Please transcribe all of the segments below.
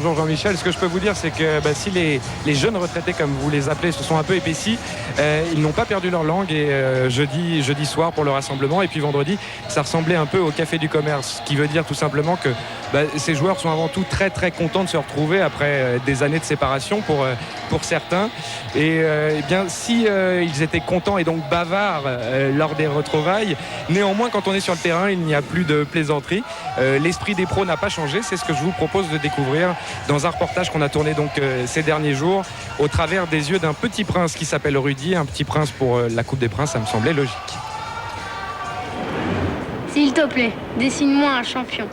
Bonjour Jean-Michel, ce que je peux vous dire c'est que si les jeunes retraités comme vous les appelez se sont un peu épaissis, ils n'ont pas perdu leur langue et jeudi soir pour le rassemblement et puis vendredi ça ressemblait un peu au café du commerce, ce qui veut dire tout simplement que ces joueurs sont avant tout très très contents de se retrouver après des années de séparation pour certains et bien si ils étaient contents et donc bavards lors des retrouvailles, néanmoins quand on est sur le terrain il n'y a plus de plaisanterie, l'esprit des pros n'a pas changé, c'est ce que je vous propose de découvrir dans un reportage qu'on a tourné donc ces derniers jours au travers des yeux d'un petit prince qui s'appelle Rudy, un petit prince pour la Coupe des Princes, ça me semblait logique. S'il te plaît, dessine-moi un champion.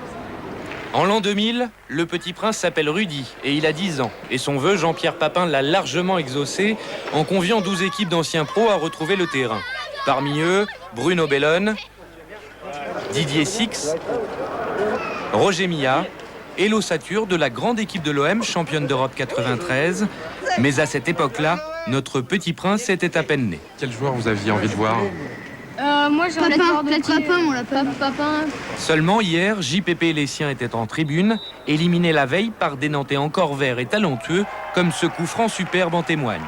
En l'an 2000, le petit prince s'appelle Rudy et il a 10 ans. Et son vœu, Jean-Pierre Papin l'a largement exaucé en conviant 12 équipes d'anciens pros à retrouver le terrain. Parmi eux, Bruno Bellone, Didier Six, Roger Milla et l'ossature de la grande équipe de l'OM, championne d'Europe 93. Mais à cette époque-là, notre petit prince était à peine né. Quel joueur vous aviez envie de voir? Moi j'ai Papin. Seulement hier, JPP et les siens étaient en tribune, éliminés la veille par des Nantais encore verts et talentueux, comme ce coup franc superbe en témoigne.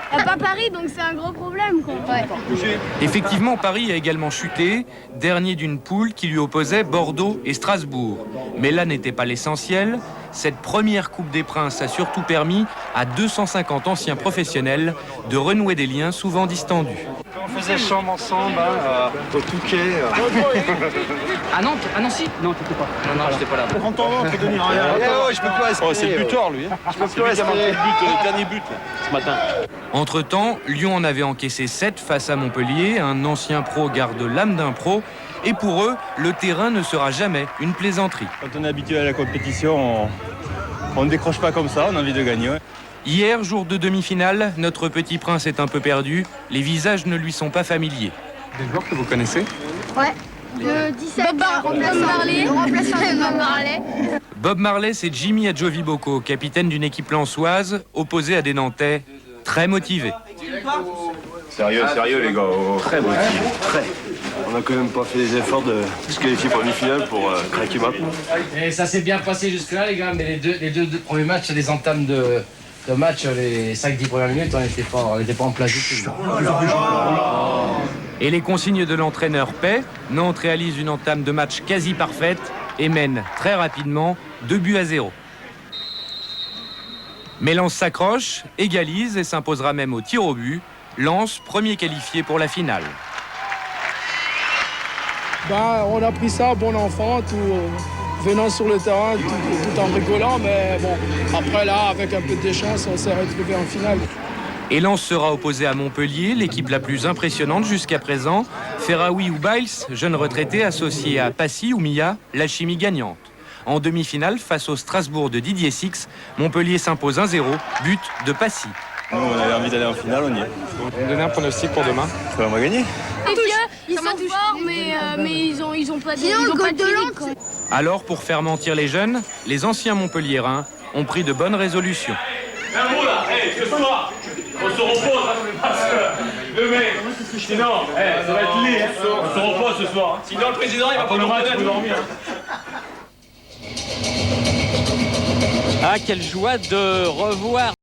Pas Paris, donc c'est un gros problème quoi. Ouais. Effectivement, Paris a également chuté, dernier d'une poule qui lui opposait Bordeaux et Strasbourg. Mais là n'était pas l'essentiel. Cette première Coupe des Princes a surtout permis à 250 anciens professionnels de renouer des liens souvent distendus. On faisait chambre ensemble, au Touquet. Ah non, si. Non, t'étais pas. Non, j'étais pas là. Quand on va, on peut devenir rien. Je peux pas espérer. C'est le buteur, lui. Je peux plus espérer. Le dernier but, ce matin. Entre-temps, Lyon en avait encaissé 7 face à Montpellier. Un ancien pro garde l'âme d'un pro. Et pour eux, le terrain ne sera jamais une plaisanterie. Quand on est habitué à la compétition, on ne décroche pas comme ça, on a envie de gagner. Ouais. Hier, jour de demi-finale, notre petit prince est un peu perdu. Les visages ne lui sont pas familiers. Des joueurs que vous connaissez? Ouais. Le 17, Bob Marley, c'est Jimmy Adjoviboko, capitaine d'une équipe lensoise, opposé à des Nantais très motivés. Sérieux les gars, très motivé, très. On n'a quand même pas fait les efforts de se qualifier pour demi-finale pour craquer maintenant. Et ça s'est bien passé jusque-là, les gars, mais les deux premiers matchs, c'est des entames de match, les 5-10 premières minutes, on n'était pas en place du tout. Et les consignes de l'entraîneur paient. Nantes réalise une entame de match quasi parfaite et mène très rapidement 2-0. Mais Lens s'accroche, égalise et s'imposera même au tir au but. Lens, premier qualifié pour la finale. On a pris ça bon enfant, venant sur le terrain, tout en rigolant, mais bon, après là, avec un peu de chance, on s'est retrouvé en finale. Et Lens sera opposé à Montpellier, l'équipe la plus impressionnante jusqu'à présent. Ferraoui ou Biles, jeune retraité associé à Passy ou Milla, la chimie gagnante. En demi-finale, face au Strasbourg de Didier Six, Montpellier s'impose 1-0, but de Passy. Nous, on avait envie d'aller en finale, on y est. Vous me donnez un pronostic pour demain? On va gagner. ils sont forts, mais ils ont pas de langue. Alors, pour faire mentir les jeunes, les anciens Montpelliérains ont pris de bonnes résolutions. Ce soir, on se repose parce que le mec, sinon, ça va être laid. On se repose ce soir. Sinon, le président, il va pas nous reconnaître. Dormir. Ah, quelle joie de revoir